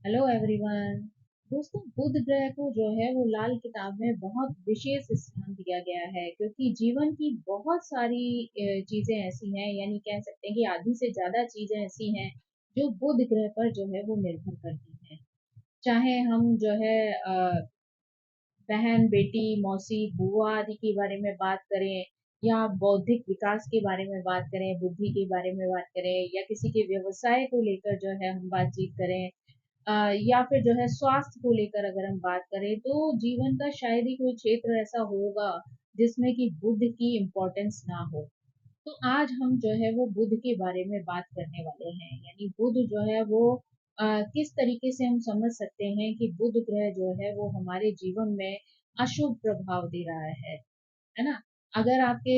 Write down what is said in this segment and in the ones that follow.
Hello everyone. दोस्तों, बुध ग्रह को जो है वो लाल किताब में बहुत विशेष स्थान दिया गया है, क्योंकि जीवन की बहुत सारी चीजें ऐसी हैं, यानी कह सकते हैं कि आधी से ज्यादा चीजें ऐसी हैं जो बुध ग्रह पर जो है वो निर्भर करती हैं। चाहे हम जो है बहन बेटी मौसी बुआ आदि के बारे में बात करें, या बौद्धिक विकास के बारे में बात करें, बुद्धि के बारे में बात करें, या किसी के व्यवसाय को लेकर जो है हम बातचीत करें, या फिर जो है स्वास्थ्य को लेकर अगर हम बात करें, तो जीवन का शायद ही कोई क्षेत्र ऐसा होगा जिसमें कि बुध की इम्पोर्टेंस ना हो। तो आज हम जो है वो बुध के बारे में बात करने वाले हैं, यानी बुध जो है वो किस तरीके से हम समझ सकते हैं कि बुध ग्रह जो है वो हमारे जीवन में अशुभ प्रभाव दे रहा है ना। अगर आपके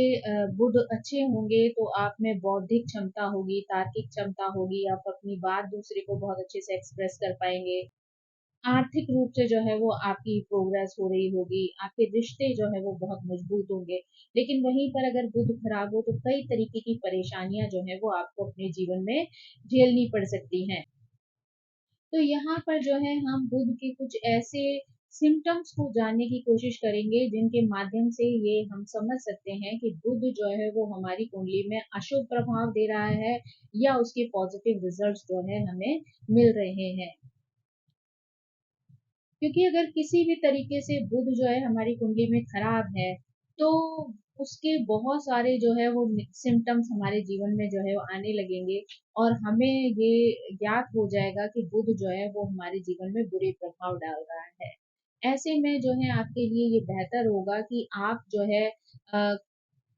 बुध अच्छे होंगे तो आप में बौद्धिक क्षमता होगी, तार्किक क्षमता होगी, आप अपनी बात दूसरे को बहुत अच्छे से एक्सप्रेस कर पाएंगे। आर्थिक रूप से जो है वो आपकी प्रोग्रेस हो रही होगी, आपके रिश्ते जो है वो बहुत मजबूत होंगे। लेकिन वहीं पर अगर बुध खराब हो तो कई तरीके की परेशानियां जो है वो आपको अपने जीवन में झेलनी पड़ सकती हैं। तो यहाँ पर जो है हम बुध के कुछ ऐसे सिम्टम्स को जानने की कोशिश करेंगे जिनके माध्यम से ये हम समझ सकते हैं कि बुध जो है वो हमारी कुंडली में अशुभ प्रभाव दे रहा है या उसके पॉजिटिव रिजल्ट्स जो है हमें मिल रहे हैं। क्योंकि अगर किसी भी तरीके से बुध जो है हमारी कुंडली में खराब है, तो उसके बहुत सारे जो है वो सिम्टम्स हमारे जीवन में जो है वो आने लगेंगे, और हमें ये ज्ञात हो जाएगा कि बुध जो है वो हमारे जीवन में बुरे प्रभाव डाल रहा है। ऐसे में जो है आपके लिए ये बेहतर होगा कि आप जो है अ,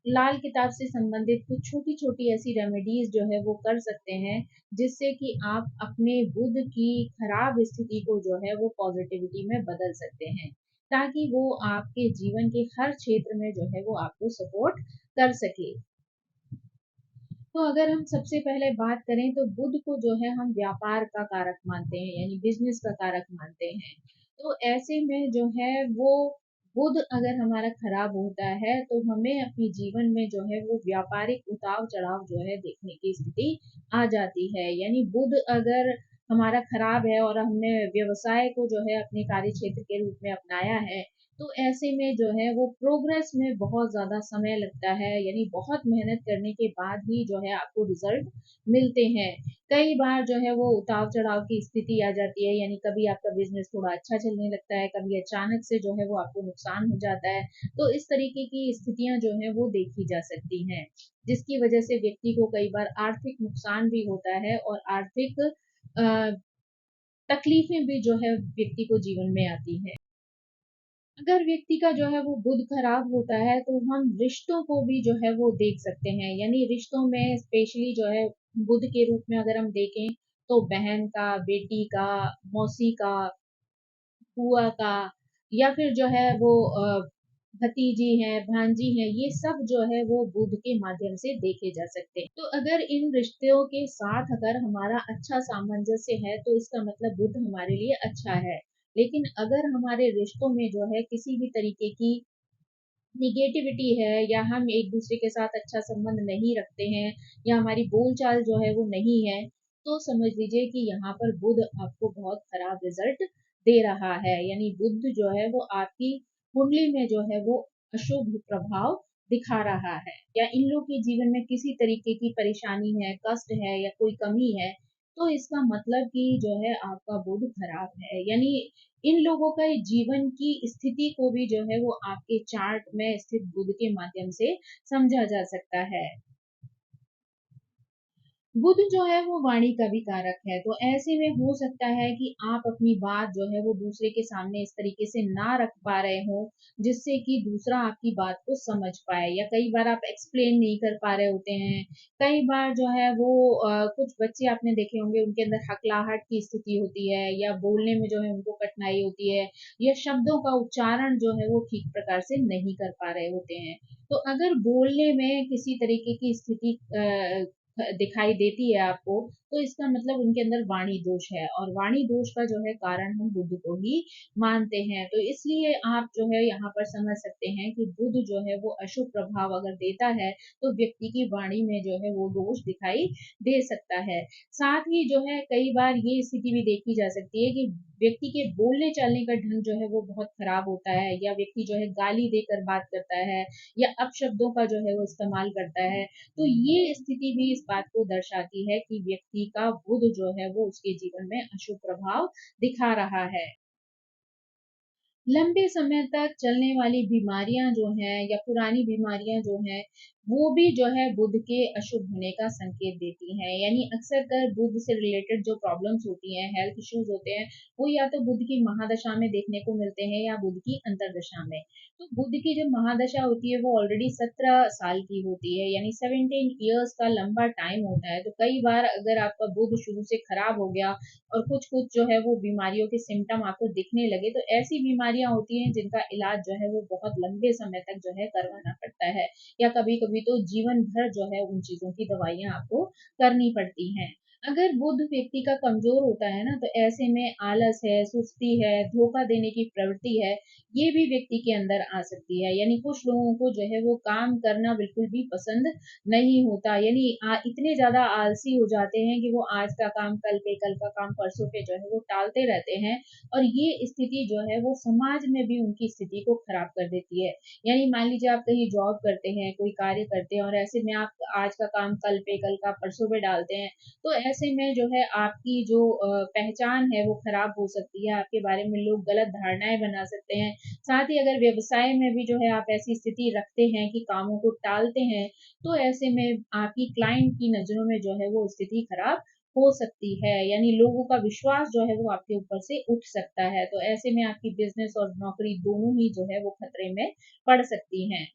लाल किताब से संबंधित कुछ छोटी-छोटी ऐसी रेमेडीज़ जो है वो कर सकते हैं, जिससे कि आप अपने बुध की खराब स्थिति को जो है वो पॉज़िटिविटी में बदल सकते हैं, ताकि वो आपके जीवन के हर क्षेत्र में जो है वो आपको सपोर्ट कर सके। तो अगर हम सबसे पहले बात करें तो बुध को जो है हम व्यापार का कारक मानते हैं, यानी बिज़नेस का कारक मानते हैं। तो ऐसे में जो है वो बुध अगर हमारा खराब होता है तो हमें अपने जीवन में जो है वो व्यापारिक उतार-चढ़ाव जो है देखने की स्थिति आ जाती है। यानी बुध अगर हमारा खराब है और हमने व्यवसाय को जो है अपने कार्यक्षेत्र के रूप में अपनाया है, तो ऐसे में जो है वो प्रोग्रेस में बहुत ज़्यादा समय लगता है, यानी बहुत मेहनत करने के बाद ही जो है आपको रिज़ल्ट मिलते हैं। कई बार जो है वो उतार-चढ़ाव की स्थिति आ जाती है, यानी कभी आपका बिज़नेस थोड़ा अच्छा चलने लगता है, कभी अचानक से जो है वो आपको नुकसान हो जाता है। तो इस तरीके की स्थितियाँ जो हैं वो देखी जा सकती हैं, जिसकी वजह से व्यक्ति को कई बार आर्थिक नुकसान भी होता है और आर्थिक अ, तकलीफ़ें भी जो है व्यक्ति को जीवन में आती हैं। अगर व्यक्ति का जो है वो बुध खराब होता है तो हम रिश्तों को भी जो है वो देख सकते हैं, यानी रिश्तों में स्पेशली जो है बुध के रूप में अगर हम देखें तो बहन का, बेटी का, मौसी का, बुआ का, या फिर जो है वो भतीजी है, भांजी है, ये सब जो है वो बुध के माध्यम से देखे जा सकते हैं। तो अगर इन रिश्तों के साथ अगर हमारा अच्छा सामंजस्य है तो इसका मतलब बुध हमारे लिए अच्छा है। लेकिन अगर हमारे रिश्तों में जो है किसी भी तरीके की निगेटिविटी है, या हम एक दूसरे के साथ अच्छा संबंध नहीं रखते हैं, या हमारी बोलचाल जो है वो नहीं है, तो समझ लीजिए कि यहाँ पर बुध आपको बहुत खराब रिजल्ट दे रहा है। यानी बुध जो है वो आपकी कुंडली में जो है वो अशुभ प्रभाव दिखा रहा है, या इन लोग के जीवन में किसी तरीके की परेशानी है, कष्ट है, या कोई कमी है, तो इसका मतलब कि जो है आपका बुध खराब है। यानी इन लोगों का जीवन की स्थिति को भी जो है वो आपके चार्ट में स्थित बुध के माध्यम से समझा जा सकता है। बुध जो है वो वाणी का भी कारक है, तो ऐसे में हो सकता है कि आप अपनी बात जो है वो दूसरे के सामने इस तरीके से ना रख पा रहे हो जिससे कि दूसरा आपकी बात को समझ पाए, या कई बार आप एक्सप्लेन नहीं कर पा रहे होते हैं। कई बार जो है वो कुछ बच्चे आपने देखे होंगे, उनके अंदर हकलाहट की स्थिति होती है, या बोलने में जो है उनको कठिनाई होती है, या शब्दों का उच्चारण जो है वो ठीक प्रकार से नहीं कर पा रहे होते हैं। तो अगर बोलने में किसी तरीके की स्थिति दिखाई देती है आपको, तो इसका मतलब उनके अंदर वाणी दोष है, और वाणी दोष का जो है कारण हम बुध को ही मानते हैं। तो इसलिए आप जो है यहाँ पर समझ सकते हैं कि बुध जो है वो अशुभ प्रभाव अगर देता है तो व्यक्ति की वाणी में जो है वो दोष दिखाई दे सकता है। साथ ही जो है कई बार ये स्थिति भी देखी जा सकती है कि व्यक्ति के बोलने चालने का ढंग जो है वो बहुत खराब होता है, या व्यक्ति जो है गाली देकर बात करता है, या अपशब्दों का जो है वो इस्तेमाल करता है। तो ये स्थिति भी इस बात को दर्शाती है कि व्यक्ति का बुध जो है वो उसके जीवन में अशुभ प्रभाव दिखा रहा है। लंबे समय तक चलने वाली बीमारियां जो हैं या पुरानी बीमारियां जो हैं, वो भी जो है बुध के अशुभ होने का संकेत देती हैं। यानी अक्सर कर बुध से रिलेटेड जो प्रॉब्लम्स होती हैं, हेल्थ इश्यूज होते हैं, वो या तो बुध की महादशा में देखने को मिलते हैं या बुध की अंतर्दशा में। तो बुध की जब महादशा होती है वो ऑलरेडी 17 साल की होती है, यानी 17 ईयर्स का लंबा टाइम होता है। तो कई बार अगर आपका बुध शुरू से खराब हो गया और कुछ कुछ जो है वो बीमारियों के सिम्टम आपको दिखने लगे, तो ऐसी बीमारियां होती हैं जिनका इलाज जो है वो बहुत लंबे समय तक जो है करवाना पड़ता है, या कभी कभी तो जीवन भर जो है उन चीजों की दवाइयां आपको करनी पड़ती हैं। अगर बुध व्यक्ति का कमजोर होता है ना, तो ऐसे में आलस है, सुस्ती है, धोखा देने की प्रवृत्ति है, ये भी व्यक्ति के अंदर आ सकती है। यानी कुछ लोगों को जो है वो काम करना बिल्कुल भी पसंद नहीं होता, यानी इतने ज्यादा आलसी हो जाते हैं कि वो आज का काम कल पे, कल का काम परसों पे जो है वो टालते रहते हैं। और ये स्थिति जो है वो समाज में भी उनकी स्थिति को खराब कर देती है। यानी मान लीजिए आप कहीं जॉब करते हैं, कोई कार्य करते हैं, और ऐसे में आप आज का काम कल पे, कल का परसों पे डालते हैं, तो ऐसे में जो है आपकी जो पहचान है वो खराब हो सकती है, आपके बारे में लोग गलत धारणाएं बना सकते हैं। साथ ही अगर व्यवसाय में भी जो है आप ऐसी स्थिति रखते हैं कि कामों को टालते हैं, तो ऐसे में आपकी क्लाइंट की नजरों में जो है वो स्थिति खराब हो सकती है। यानी लोगों का विश्वास जो है वो आपके ऊपर से उठ सकता है। तो ऐसे में आपकी बिजनेस और नौकरी दोनों ही जो है वो खतरे में पड़ सकती हैं।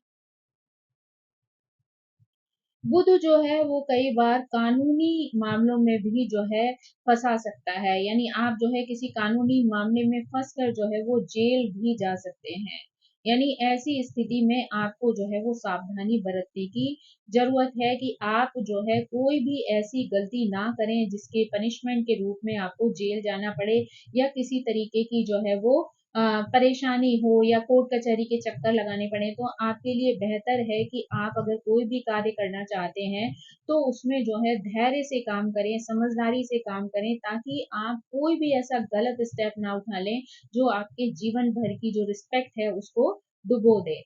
बुध जो है वो कई बार कानूनी मामलों में भी जो है फंसा सकता है। यानी आप जो है किसी कानूनी मामले में फंस कर जो है वो जेल भी जा सकते हैं। यानी ऐसी स्थिति में आपको जो है वो सावधानी बरतने की जरूरत है कि आप जो है कोई भी ऐसी गलती ना करें जिसके पनिशमेंट के रूप में आपको जेल जाना पड़े, या किसी तरीके की जो है वो परेशानी हो या कोर्ट कचहरी के चक्कर लगाने पड़े। तो आपके लिए बेहतर है कि आप अगर कोई भी कार्य करना चाहते हैं तो उसमें जो है धैर्य से काम करें, समझदारी से काम करें, ताकि आप कोई भी ऐसा गलत स्टेप ना उठा लें जो आपके जीवन भर की जो रिस्पेक्ट है उसको डुबो दे।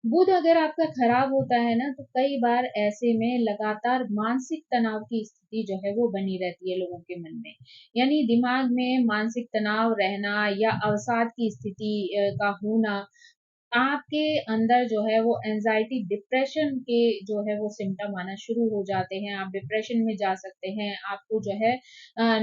बुध अगर आपका खराब होता है ना, तो कई बार ऐसे में लगातार मानसिक तनाव की स्थिति जो है वो बनी रहती है लोगों के मन में। यानी दिमाग में मानसिक तनाव रहना या अवसाद की स्थिति का होना, आपके अंदर जो है वो एंजाइटी डिप्रेशन के जो है वो सिम्टम आना शुरू हो जाते हैं। आप डिप्रेशन में जा सकते हैं, आपको जो है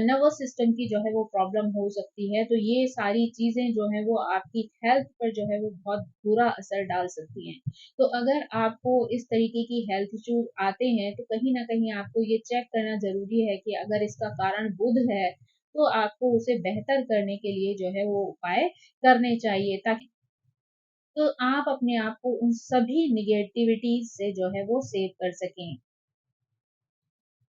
नर्वस सिस्टम की जो है वो प्रॉब्लम हो सकती है। तो ये सारी चीजें जो है वो आपकी हेल्थ पर जो है वो बहुत बुरा असर डाल सकती हैं। तो अगर आपको इस तरीके की हेल्थ इश्यू आते हैं, तो कहीं ना कहीं आपको ये चेक करना जरूरी है कि अगर इसका कारण बुध है, तो आपको उसे बेहतर करने के लिए जो है वो उपाय करने चाहिए, ताकि तो आप अपने आप को उन सभी निगेटिविटीज से जो है वो सेव कर सकें।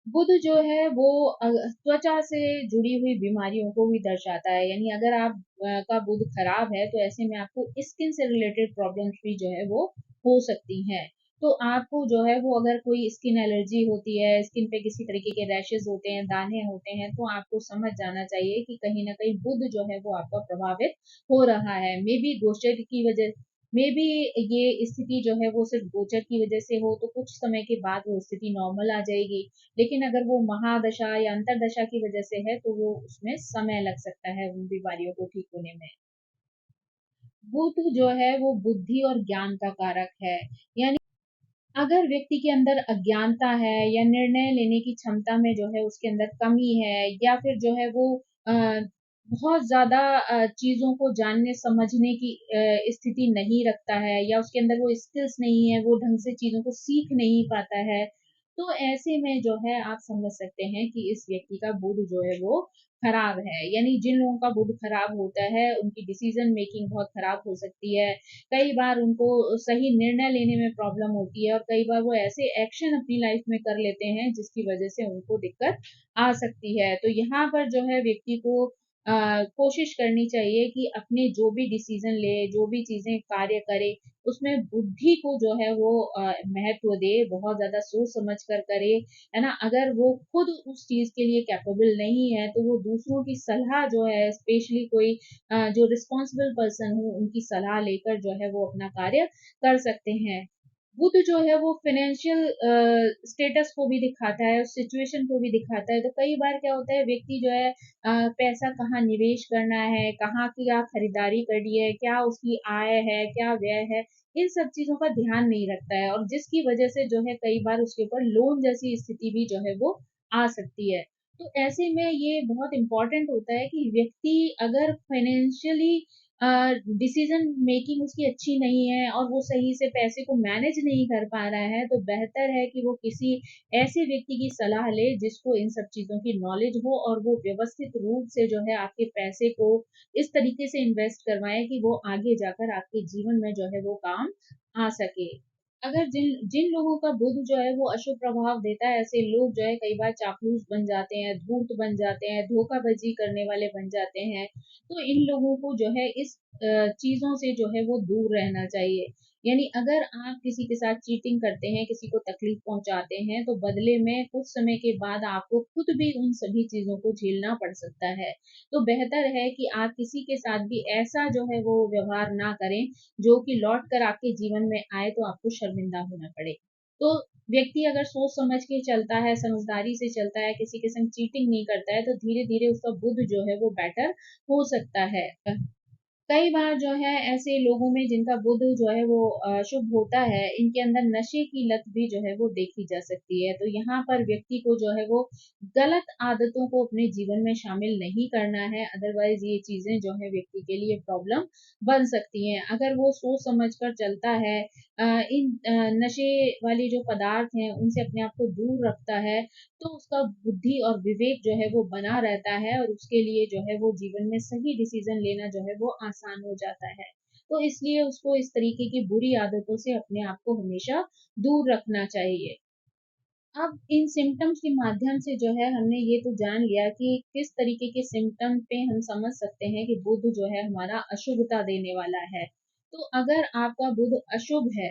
बुध जो है वो त्वचा से जुड़ी हुई बीमारियों को भी दर्शाता है। यानी अगर आप का बुध खराब है, तो ऐसे में आपको स्किन से रिलेटेड प्रॉब्लम्स भी जो है वो हो सकती हैं। तो आपको जो है वो अगर कोई स्किन एलर्जी होती है, स्किन पे किसी तरीके के रैशेज होते हैं, दाने होते हैं, तो आपको समझ जाना चाहिए कि कहीं ना कहीं बुध जो है वो आपका प्रभावित हो रहा है। मे बी गोचर की वजह मे बी ये स्थिति जो है वो सिर्फ गोचर की वजह से हो, तो कुछ समय के बाद वो स्थिति नॉर्मल आ जाएगी। लेकिन अगर वो महादशा या अंतरदशा की वजह से है, तो वो उसमें समय लग सकता है उन बीमारियों को ठीक होने में। बुध जो है वो बुद्धि और ज्ञान का कारक है। यानी अगर व्यक्ति के अंदर अज्ञानता है, या निर्णय लेने की क्षमता में जो है उसके अंदर कमी है, या फिर जो है वो बहुत ज्यादा चीजों को जानने समझने की स्थिति नहीं रखता है, या उसके अंदर वो स्किल्स नहीं है, वो ढंग से चीजों को सीख नहीं पाता है, तो ऐसे में जो है आप समझ सकते हैं कि इस व्यक्ति का बुध जो है वो खराब है, यानी जिन लोगों का बुध खराब होता है उनकी डिसीजन मेकिंग बहुत खराब हो सकती है। कई बार उनको सही निर्णय लेने में प्रॉब्लम होती है और कई बार वो ऐसे एक्शन अपनी लाइफ में कर लेते हैं जिसकी वजह से उनको दिक्कत आ सकती है। तो यहाँ पर जो है व्यक्ति को कोशिश करनी चाहिए कि अपने जो भी डिसीजन ले, जो भी चीजें कार्य करे, उसमें बुद्धि को जो है वो महत्व दे, बहुत ज्यादा सोच समझ कर करे, है ना। अगर वो खुद उस चीज के लिए कैपेबल नहीं है तो वो दूसरों की सलाह जो है, स्पेशली कोई जो रिस्पॉन्सिबल पर्सन हो उनकी सलाह लेकर जो है वो अपना कार्य कर सकते हैं। बुध जो है वो फाइनेंशियल स्टेटस को भी दिखाता है, उस सिचुएशन को भी दिखाता है। तो कई बार क्या होता है, व्यक्ति जो है पैसा कहाँ निवेश करना है, कहाँ की क्या खरीदारी करनी है, क्या उसकी आय है, क्या व्यय है, इन सब चीजों का ध्यान नहीं रखता है और जिसकी वजह से जो है कई बार उसके ऊपर लोन जैसी स्थिति भी जो है वो आ सकती है। तो ऐसे में ये बहुत इंपॉर्टेंट होता है कि व्यक्ति अगर फाइनेंशियली डिसीजन मेकिंग उसकी अच्छी नहीं है और वो सही से पैसे को मैनेज नहीं कर पा रहा है, तो बेहतर है कि वो किसी ऐसे व्यक्ति की सलाह ले जिसको इन सब चीजों की नॉलेज हो और वो व्यवस्थित रूप से जो है आपके पैसे को इस तरीके से इन्वेस्ट करवाए कि वो आगे जाकर आपके जीवन में जो है वो काम आ सके। अगर जिन जिन लोगों का बुध जो है वो अशुभ प्रभाव देता है, ऐसे लोग जो है कई बार चापलूस बन जाते हैं, धूर्त बन जाते हैं, धोखाबाजी करने वाले बन जाते हैं। तो इन लोगों को जो है इस चीजों से जो है वो दूर रहना चाहिए। यानी अगर आप किसी के साथ चीटिंग करते हैं, किसी को तकलीफ पहुंचाते हैं, तो बदले में कुछ समय के बाद आपको खुद भी उन सभी चीजों को झेलना पड़ सकता है। तो बेहतर है कि आप किसी के साथ भी ऐसा जो है वो व्यवहार ना करें जो कि लौट कर आपके जीवन में आए तो आपको शर्मिंदा होना पड़े। तो व्यक्ति अगर सोच समझ के चलता है, समझदारी से चलता है, किसी के संग चीटिंग नहीं करता है, तो धीरे धीरे उसका बुद्ध जो है वो बेटर हो सकता है। कई बार जो है ऐसे लोगों में जिनका बुध जो है वो शुभ होता है, इनके अंदर नशे की लत भी जो है वो देखी जा सकती है। तो यहाँ पर व्यक्ति को जो है वो गलत आदतों को अपने जीवन में शामिल नहीं करना है, अदरवाइज ये चीजें जो है व्यक्ति के लिए प्रॉब्लम बन सकती हैं। अगर वो सोच समझ कर चलता है, नशे वाली जो पदार्थ हैं उनसे अपने आप को दूर रखता है, तो उसका बुद्धि और विवेक जो है वो बना रहता है और उसके लिए जो है वो जीवन में सही डिसीजन लेना जो है वो आसान हो जाता है। तो इसलिए उसको इस तरीके की बुरी आदतों से अपने आप को हमेशा दूर रखना चाहिए। अब इन सिम्टम्स के माध्यम से जो है हमने ये तो जान लिया कि किस तरीके के सिम्टम पे हम समझ सकते हैं कि बुध जो है हमारा अशुभता देने वाला है। तो अगर आपका बुध अशुभ है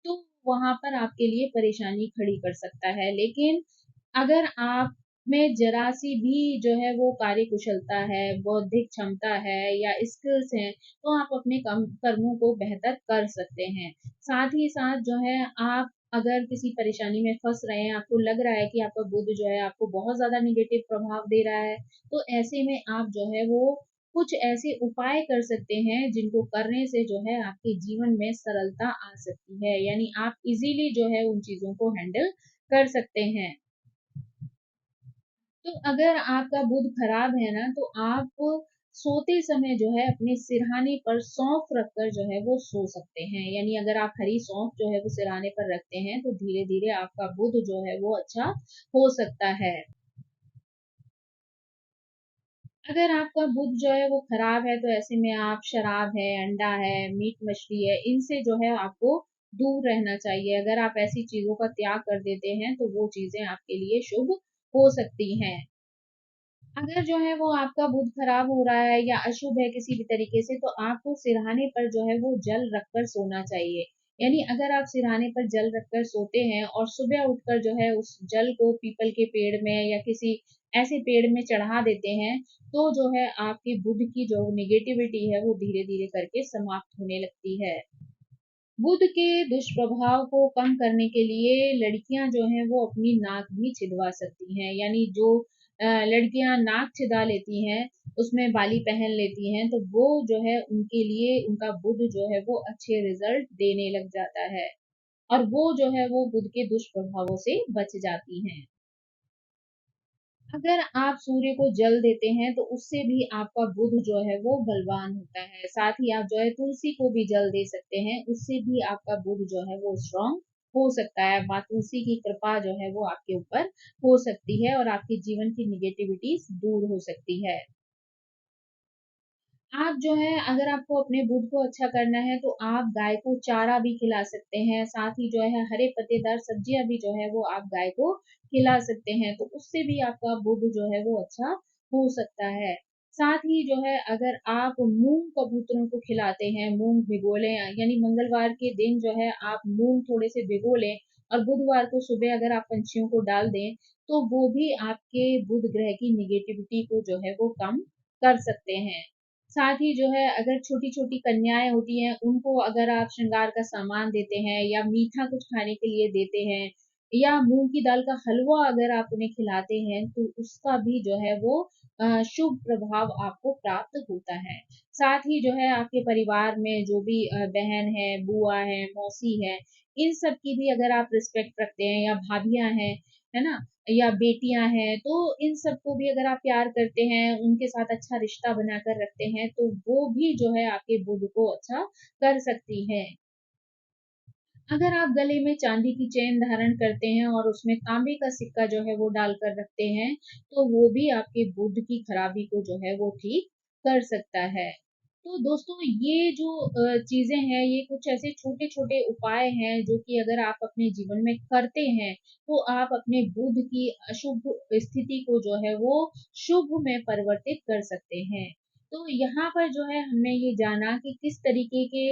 तो वहां पर आपके लिए परेशानी खड़ी कर सकता है। लेकिन अगर आप में जरा-सी भी जो है वो कार्यकुशलता है, बौद्धिक क्षमता है या स्किल्स हैं, तो आप अपने कर्मों को बेहतर कर सकते हैं। साथ ही साथ जो है आप अगर किसी परेशानी में फँस रहे हैं, आपको लग रहा है कि आपका बुध जो है आपको बहुत ज़्यादा नेगेटिव प्रभाव दे रहा है, तो ऐसे में आप जो है वो कुछ ऐसे उपाय कर सकते हैं जिनको करने से जो है आपके जीवन में सरलता आ सकती है। यानी आप इज़िली जो है उन चीज़ों को हैंडल कर सकते हैं। तो अगर आपका बुध खराब है ना, तो आप सोते समय जो है अपने सिरहाने पर सौंफ रखकर जो है वो सो सकते हैं। यानी अगर आप हरी सौंफ जो है वो सिरहाने पर रखते हैं तो धीरे धीरे आपका बुध जो है वो अच्छा हो सकता है। अगर आपका बुध जो है वो खराब है तो ऐसे में आप शराब है, अंडा है, मीट मछली है, इनसे जो है आपको दूर रहना चाहिए। अगर आप ऐसी चीजों का त्याग कर देते हैं तो वो चीजें आपके लिए शुभ हो सकती हैं। अगर जो है वो आपका बुध खराब हो रहा है या अशुभ है किसी भी तरीके से, तो आपको सिरहाने पर जो है वो जल रखकर सोना चाहिए। यानी अगर आप सिरहाने पर जल रखकर सोते हैं और सुबह उठकर जो है उस जल को पीपल के पेड़ में या किसी ऐसे पेड़ में चढ़ा देते हैं, तो जो है आपके बुध की जो नेगेटिविटी है वो धीरे धीरे करके समाप्त होने लगती है। बुध के दुष्प्रभाव को कम करने के लिए लड़कियां जो हैं वो अपनी नाक भी छिदवा सकती हैं। यानी जो लड़कियां नाक छिदा लेती हैं, उसमें बाली पहन लेती हैं, तो वो जो है उनके लिए उनका बुध जो है वो अच्छे रिजल्ट देने लग जाता है और वो जो है वो बुध के दुष्प्रभावों से बच जाती हैं। अगर आप सूर्य को जल देते हैं तो उससे भी आपका बुध जो है वो बलवान होता है। साथ ही आप जो है तुलसी को भी जल दे सकते हैं, उससे भी आपका बुध जो है वो स्ट्रांग हो सकता है, माँ तुलसी की कृपा जो है वो आपके ऊपर हो सकती है और आपके जीवन की निगेटिविटीज दूर हो सकती है। आप जो है अगर आपको अपने बुध को अच्छा करना है तो आप गाय को चारा भी खिला सकते हैं, साथ ही जो है हरे पत्तेदार सब्जियां भी जो है वो आप गाय को खिला सकते हैं, तो उससे भी आपका बुध जो है वो अच्छा हो सकता है। साथ ही जो है अगर आप मूंग कबूतरों को खिलाते हैं, मूंग भिगो लें, यानी मंगलवार के दिन जो है आप मूंग थोड़े से भिगो लें और बुधवार को सुबह अगर आप पंछियों को डाल दें, तो वो भी आपके बुध ग्रह की निगेटिविटी को जो है वो कम कर सकते हैं। साथ ही जो है अगर छोटी-छोटी कन्याएँ होती हैं, उनको अगर आप श्रृंगार का सामान देते हैं या मीठा कुछ खाने के लिए देते हैं या मूँग की दाल का हलवा अगर आप उन्हें खिलाते हैं, तो उसका भी जो है वो शुभ प्रभाव आपको प्राप्त होता है। साथ ही जो है आपके परिवार में जो भी बहन है, बुआ है, मौसी है, इन सब की भी अगर आप रिस्पेक्ट रखते हैं या भाभियाँ हैं, है ना? या बेटियाँ हैं, तो इन सबको भी अगर आप प्यार करते हैं, उनके साथ अच्छा रिश्ता बनाकर रखते हैं, तो वो भी जो है आपके बुध को अच्छा कर सकती हैं। अगर आप गले में चांदी की चेन धारण करते हैं और उसमें तांबे का सिक्का जो है वो डालकर रखते हैं, तो वो भी आपके बुध की खराबी को जो है वो ठीक कर सकता है। तो दोस्तों ये जो चीज़ें हैं, ये कुछ ऐसे छोटे-छोटे उपाय हैं जो कि अगर आप अपने जीवन में करते हैं, तो आप अपने बुध की अशुभ स्थिति को जो है वो शुभ में परिवर्तित कर सकते हैं। तो यहाँ पर जो है हमने ये जाना कि किस तरीके के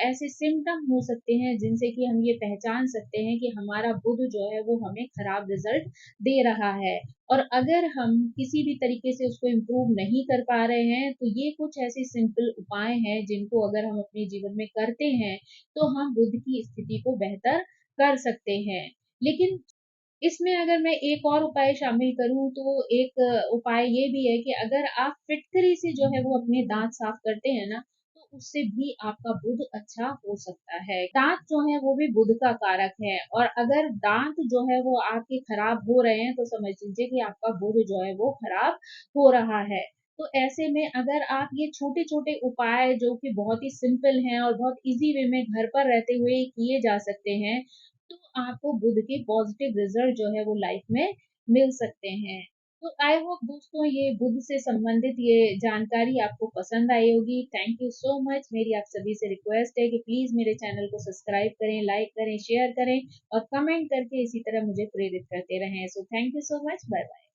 ऐसे सिम्पटम हो सकते हैं जिनसे कि हम ये पहचान सकते हैं कि हमारा बुध जो है वो हमें खराब रिजल्ट दे रहा है, और अगर हम किसी भी तरीके से उसको इम्प्रूव नहीं कर पा रहे हैं, तो ये कुछ ऐसे सिंपल उपाय हैं जिनको अगर हम अपने जीवन में करते हैं, तो हम बुध की स्थिति को बेहतर कर सकते हैं। लेकिन इसमें अगर मैं एक और उपाय शामिल करूँ तो एक उपाय ये भी है कि अगर आप फिटकरी से जो है वो अपने दाँत साफ करते हैं ना, तो उससे भी आपका बुध अच्छा हो सकता है। दाँत जो है वो भी बुध का कारक है, और अगर दाँत जो है वो आपके खराब हो रहे हैं, तो समझ लीजिए कि आपका बुध जो है वो खराब हो रहा है। तो ऐसे में अगर आप ये छोटे-छोटे उपाय जो कि बहुत ही सिंपल हैं और बहुत ईज़ी वे में घर पर रहते हुए किए जा सकते हैं, तो आपको बुध के पॉजिटिव रिजल्ट जो है वो लाइफ में मिल सकते हैं। तो आई होप दोस्तों ये बुध से संबंधित ये जानकारी आपको पसंद आई होगी। Thank you so much. मेरी आप सभी से रिक्वेस्ट है कि प्लीज़ मेरे चैनल को सब्सक्राइब करें, लाइक करें, शेयर करें और कमेंट करके इसी तरह मुझे प्रेरित करते रहें। So thank you so much. Bye bye.